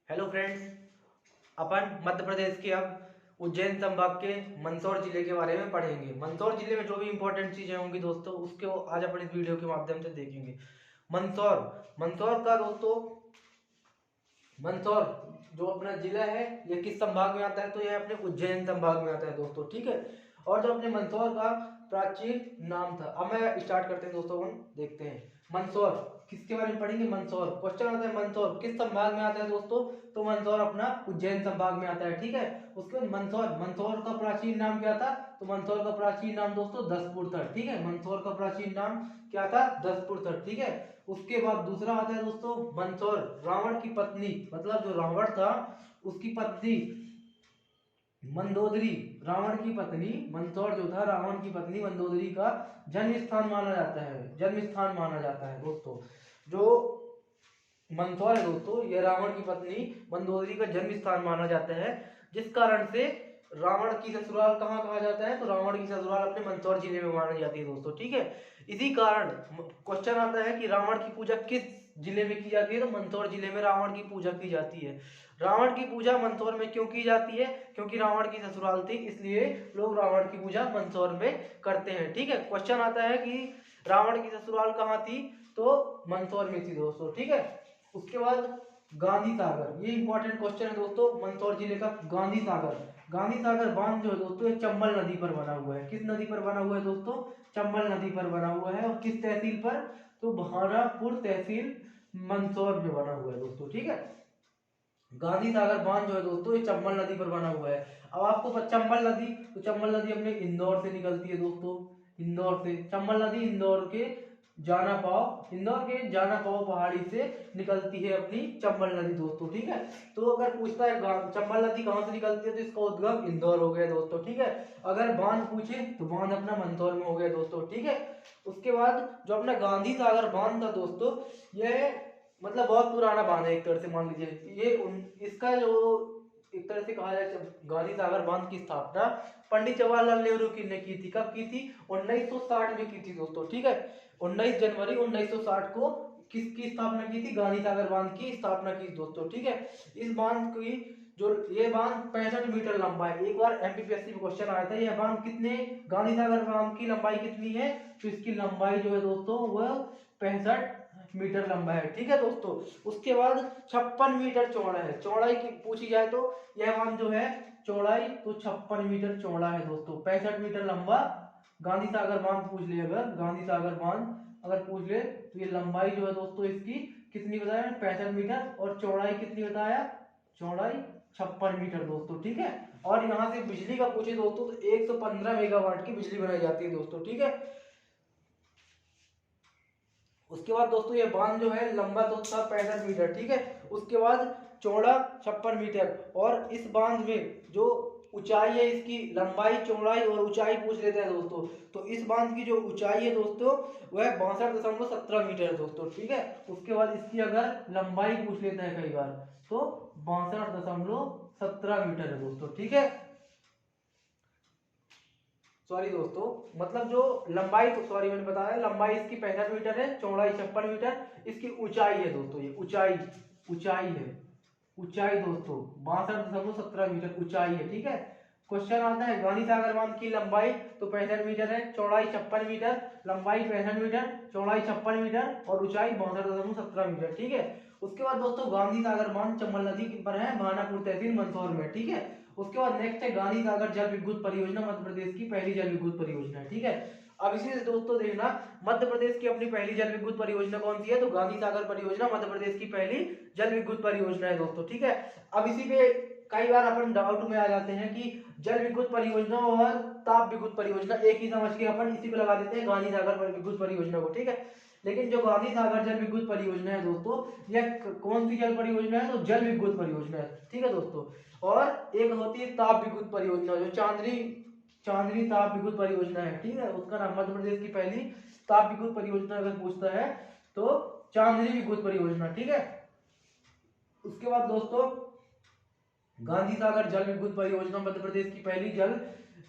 Hello friends, अपन मध्य प्रदेश के अब उज्जैन संभाग के मंदसौर जिले के बारे में पढ़ेंगे। मंदसौर जिले में जो भी इंपॉर्टेंट चीजें होंगी दोस्तों, उसके आज अपन इस वीडियो के माध्यम से देखेंगे। मंदसौर मंदसौर का दोस्तों, मंदसौर जो अपना जिला है ये किस संभाग में आता है? तो यह अपने उज्जैन संभाग में आता है दोस्तों, ठीक है। और जो अपने मंदसौर का प्राचीन नाम था, अब मैं स्टार्ट करते हैं दोस्तों, हम देखते हैं मंदसौर किसके बारे में पढ़ेंगे। मंदसौर क्वेश्चन आता है, मंदसौर किस संभाग में आता है दोस्तों? तो मंदसौर अपना उज्जैन संभाग में आता है, ठीक है। उसके बाद मंदसौर मंदसौर का प्राचीन नाम क्या था? तो मंदसौर का प्राचीन नाम दोस्तों दसपुर था, ठीक है। मंदसौर का प्राचीन नाम क्या था? दसपुर था, ठीक है। उसके बाद दूसरा आता है दोस्तों मंदसौर रावण की पत्नी, मतलब जो रावण था उसकी पत्नी मंदोदरी, रावण की पत्नी मंदसौर जो था, रावण की पत्नी मंदोदरी का जन्म स्थान माना जाता है, जन्म स्थान माना जाता है दोस्तों। जो मंदसौर है दोस्तों, यह रावण की पत्नी मंदोदरी का जन्म स्थान माना जाता है, जिस कारण से रावण की ससुराल कहाँ कहा जाता है? तो रावण की ससुराल अपने मंदसौर जिले में मानी जाती है दोस्तों, ठीक है। इसी कारण क्वेश्चन आता है कि रावण की पूजा किस जिले में की जाती है? तो मंदसौर जिले में रावण की पूजा की जाती है। रावण की पूजा मंदसौर में क्यों की जाती है? क्योंकि रावण की ससुराल थी, इसलिए लोग रावण की पूजा मंदसौर में करते हैं, ठीक है। क्वेश्चन आता है कि रावण की ससुराल कहाँ थी? तो मंदसौर में थी दोस्तों, ठीक है। उसके बाद गांधी सागर, ये इंपॉर्टेंट क्वेश्चन है दोस्तों, मंदसौर जिले का गांधी सागर। गांधी सागर बांध जो है दोस्तों, ये चंबल नदी पर बना हुआ है। किस नदी पर बना हुआ है दोस्तों? चंबल नदी पर बना हुआ है। और किस तहसील पर? तो बहारापुर तहसील मंदसौर में बना हुआ है दोस्तों, ठीक है। गांधी सागर बांध जो है दोस्तों, ये चंबल नदी पर बना हुआ है। अब आपको चंबल नदी, तो चंबल नदी अपने इंदौर से निकलती है दोस्तों, इंदौर से चंबल नदी इंदौर के इंदौर के जाना पाव पहाड़ी से निकलती है अपनी चंबल नदी दोस्तों, ठीक है। तो अगर पूछता है चंबल नदी कहाँ से निकलती है, तो इसका उद्गम इंदौर हो गया दोस्तों, ठीक है। अगर बांध पूछे तो बांध अपना मंदसौर में हो गया दोस्तों, ठीक है। उसके बाद जो अपना गांधी सागर बांध था दोस्तों, यह मतलब बहुत पुराना बांध है, एक तरह से मान लीजिए। इसका जो एक तरह से कहा जाए, गांधी सागर बांध की स्थापना पंडित जवाहरलाल नेहरू की ने की थी। कब की थी? 1960 में की थी दोस्तों, ठीक है। 19 जनवरी 1960 को किसकी स्थापना की थी? गांधी सागर बांध की स्थापना की दोस्तों, ठीक है। इस बांध की जो ये बांध 65 मीटर लंबा है। एक बार एमपीपीएससी में क्वेश्चन आया था, यह बांध कितने, गांधी सागर बांध की लंबाई कितनी है? तो इसकी लंबाई जो है दोस्तों वह 65 मीटर लंबा है, ठीक है दोस्तों। उसके बाद 56 मीटर चौड़ा है। चौड़ाई की पूछी जाए तो यह बांध जो है चौड़ाई तो 56 मीटर चौड़ा है दोस्तों, 65 मीटर लंबा गांधी सागर बांध पूछ ले, अगर गांधी सागर बांध अगर पूछ ले तो ये लंबाई जो है दोस्तों इसकी कितनी बताया? 65 मीटर। और चौड़ाई कितनी बताया? चौड़ाई 56 मीटर दोस्तों, ठीक है। और यहाँ से बिजली का पूछे दोस्तों तो 115 मेगावाट की बिजली बनाई जाती है दोस्तों, ठीक है। उसके बाद दोस्तों ये बांध जो है लंबा तो था 65 मीटर, ठीक है। उसके बाद चौड़ा 56 मीटर। और इस बांध में जो ऊंचाई है, इसकी लंबाई चौड़ाई और ऊंचाई पूछ लेते हैं दोस्तों, तो इस बांध की जो ऊंचाई है दोस्तों वह 62.17 मीटर है दोस्तों, ठीक है। उसके बाद इसकी अगर लंबाई पूछ लेते हैं कई बार, तो 62.17 मीटर है दोस्तों, ठीक है। सॉरी दोस्तों, मतलब जो लंबाई, तो सॉरी मैंने बताया, लंबाई इसकी 65 मीटर है, चौड़ाई 56 मीटर। इसकी ऊंचाई है दोस्तों, ये ऊंचाई ऊंचाई है, ऊंचाई दोस्तों 62.17 मीटर ऊंचाई है, ठीक है। क्वेश्चन आता है गांधी सागर बांध की लंबाई तो 65 मीटर है, चौड़ाई 56 मीटर, लंबाई 65 मीटर, चौड़ाई 56 मीटर और ऊंचाई 62.17 मीटर, ठीक है। उसके बाद दोस्तों गांधी सागर बांध चंबल नदी पर है, भानापुर तहसील मंदसौर में, ठीक है। उसके बाद नेक्स्ट है गांधी सागर जल विद्युत परियोजना, मध्य प्रदेश की पहली जल विद्युत परियोजना है, ठीक है। अब इसी से दोस्तों देखना, मध्य प्रदेश की अपनी पहली जल विद्युत परियोजना कौन सी है? तो गांधी सागर परियोजना मध्य प्रदेश की पहली जल विद्युत परियोजना है दोस्तों, ठीक है। अब इसी पे कई बार अपन डाउट में आ जाते हैं कि जल विद्युत परियोजना और ताप विद्युत परियोजना एक ही समझ के अपन इसी को लगा देते हैं, गांधी सागर विद्युत परियोजना को, ठीक है। लेकिन जो गांधी सागर जल विद्युत परियोजना है दोस्तों, यह कौन सी जल परियोजना है? तो जल विद्युत परियोजना है, ठीक है दोस्तों। और एक होती है ताप विद्युत परियोजना, जो चांदनी चांदनी ताप विद्युत परियोजना है, ठीक है। उसका नाम मध्य प्रदेश की पहली ताप विद्युत परियोजना अगर पूछता है तो चांदनी विद्युत परियोजना, ठीक है। उसके बाद दोस्तों गांधी सागर जल विद्युत परियोजना मध्य प्रदेश की पहली जल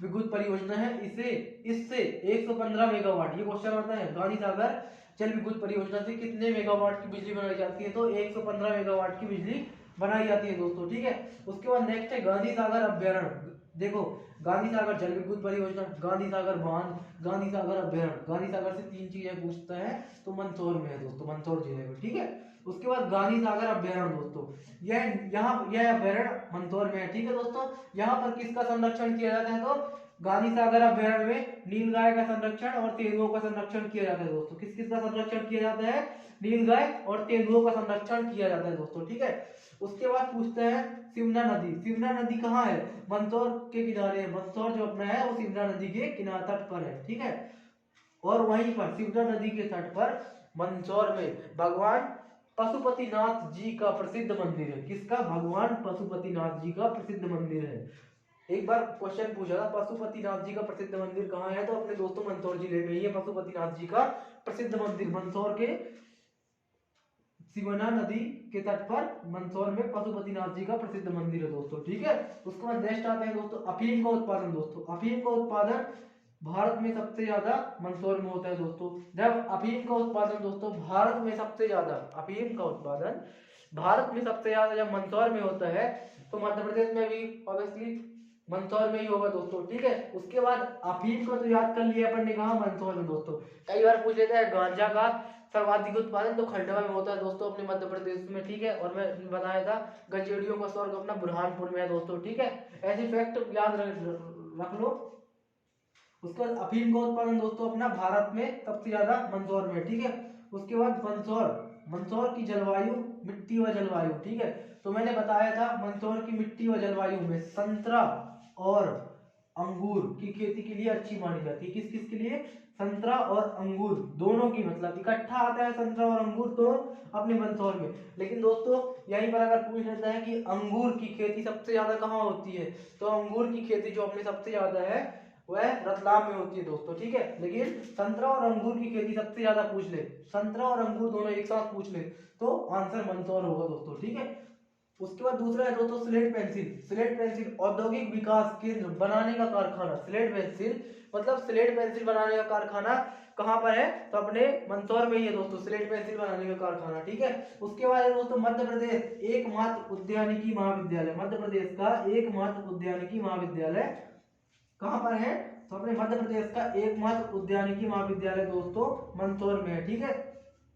विद्युत परियोजना है। इसे इससे 115 मेगावाट, ये क्वेश्चन आता है, गांधी सागर जल विद्युत परियोजना से कितने मेगावाट की बिजली बनाई जाती है? तो 115 मेगावाट की बिजली बनाई जाती है दोस्तों, ठीक है। उसके बाद नेक्स्ट है गांधी सागर अभ्यारण्य। देखो, गांधी सागर जल विद्युत परियोजना, गांधी सागर बांध, गांधी सागर अभ्यारण्य। गांधी सागर से 3 चीजें पूछता है, तो मंदसौर में है दोस्तों, मंदसौर जिले में, ठीक है। उसके बाद गांधी सागर अभ्यारण्य दोस्तों, यह अभ्यारण्य मंदसौर में है, ठीक है दोस्तों। यहाँ पर किसका संरक्षण किया जाता है, तो गांधी सागर अभ्यारण्य में नीलगाय का संरक्षण और तेंदुओं का संरक्षण किया जाता है दोस्तों। किस किस का संरक्षण किया जाता है, नीलगाय और तेंदुओं का संरक्षण किया जाता है दोस्तों, ठीक है। उसके बाद पूछते हैं सिमना नदी। सिमना नदी कहाँ है, मंदसौर के किनारे है। मंदसौर जो अपना है वो सिमना नदी के किनारे तट पर है, ठीक है। और वहीं पर सिमना नदी के तट पर मंदसौर में भगवान पशुपतिनाथ जी का प्रसिद्ध मंदिर है। किसका, भगवान पशुपतिनाथ जी का प्रसिद्ध मंदिर है। एक बार क्वेश्चन पूछा था पशुपतिनाथ जी का प्रसिद्ध मंदिर कहाँ है, तो अपने दोस्तों मंदसौर जिले में ही है पशुपतिनाथ जी का प्रसिद्ध मंदिर। मंदसौर के सिमना नदी के तट पर मंदसौर में पशुपतिनाथ जी का प्रसिद्ध मंदिर है दोस्तों, ठीक है। उसके बाद नेक्स्ट आते हैं दोस्तों अफीम का उत्पादन। दोस्तों अफीम का उत्पादन भारत में सबसे ज्यादा मंदसौर में होता है दोस्तों। जब अफीम का उत्पादन दोस्तों भारत में सबसे ज्यादा, अफीम का उत्पादन भारत में सबसे ज्यादा जब मंदसौर में होता है, तो मध्य प्रदेश में भी ऑब्वियसली मंदसौर में ही होगा दोस्तों, ठीक है। उसके बाद अफीम को तो याद कर लिया अपन ने, कहा मंदसौर में दोस्तों। कई बार पूछ लेते हैं गांजा का सर्वाधिक उत्पादन तो खंडवा में होता है दोस्तों, अपने मध्य प्रदेश में, ठीक है। और मैं बताया था गंजेड़ियों का स्वर्ग अपना बुरहानपुर में है दोस्तों, ठीक है। ऐसे फैक्ट याद रख लो। उसके बाद अफीम का उत्पादन दोस्तों अपना भारत में सबसे ज्यादा मंदसौर में, ठीक है। उसके बाद मंदसौर, मंदसौर की जलवायु, मिट्टी व जलवायु, ठीक है। तो मैंने बताया था मंदसौर की मिट्टी व जलवायु में संतरा और अंगूर की खेती के लिए अच्छी मानी जाती है। किस किस के लिए, संतरा और अंगूर दोनों की, मतलब इकट्ठा आता है संतरा और अंगूर तो अपने मंदसौर में। लेकिन दोस्तों यहीं पर अगर पूछ लेता है कि अंगूर की खेती सबसे ज्यादा कहाँ होती है, तो अंगूर की खेती जो अपने सबसे ज्यादा है वह रतलाम में होती है दोस्तों, ठीक है। लेकिन संतरा और अंगूर की खेती सबसे ज्यादा पूछ ले, संतरा और अंगूर दोनों एक साथ पूछ ले, तो आंसर मंदसौर होगा दोस्तों, ठीक है। उसके बाद दूसरा है दोस्तों स्लेट पेंसिल। स्लेट पेंसिल औद्योगिक विकास केंद्र बनाने का कारखाना, स्लेट पेंसिल मतलब स्लेट पेंसिल बनाने का कारखाना कहाँ पर है, तो अपने मंदसौर में ही है दोस्तों, स्लेट पेंसिल बनाने का कारखाना, ठीक है। उसके बाद है दोस्तों मध्य प्रदेश एकमात्र उद्यानिकी महाविद्यालय। मध्य प्रदेश का एकमात्र उद्यानिकी महाविद्यालय कहाँ पर है, तो अपने मध्य प्रदेश का एकमात्र उद्यानिकी महाविद्यालय दोस्तों मंदसौर में है, ठीक है।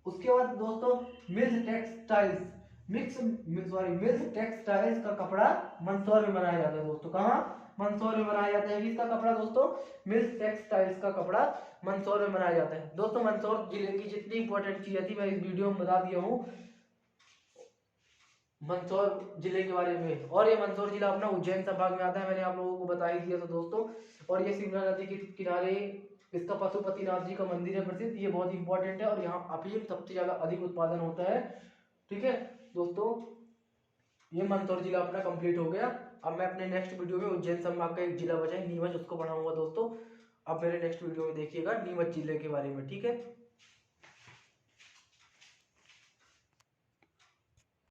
उसके बाद दोस्तों मिल्स टेक्सटाइल्स, मिल्स टेक्सटाइल्स का कपड़ा मंदसौर में बनाया जाता है दोस्तों। कहाँ, मंदसौर में बनाया जाता है। किसका कपड़ा दोस्तों, मिल्स टेक्सटाइल्स का कपड़ा मंदसौर में बनाया जाता है दोस्तों। मंदसौर जिले की जितनी इंपॉर्टेंट चीजें थी मैं इस वीडियो में बता दिया हूँ मंदसौर जिले के बारे में। और ये मंदसौर जिला अपना उज्जैन संभाग में आता है, मैंने आप लोगों को बता ही दिया था दोस्तों। और ये सिमला नदी के किनारे इसका पशुपतिनाथ जी का मंदिर है प्रसिद्ध, ये बहुत इंपॉर्टेंट है। और यहाँ अफीम सबसे ज्यादा अधिक उत्पादन होता है, ठीक है दोस्तों। ये मंदसौर जिला अपना कंप्लीट हो गया। अब मैं अपने नेक्स्ट वीडियो में उज्जैन संभाग का एक जिला बचा है नीमच, उसको पढ़ाऊंगा दोस्तों। अब मेरे नेक्स्ट वीडियो में देखिएगा नीमच जिले के बारे में, ठीक है।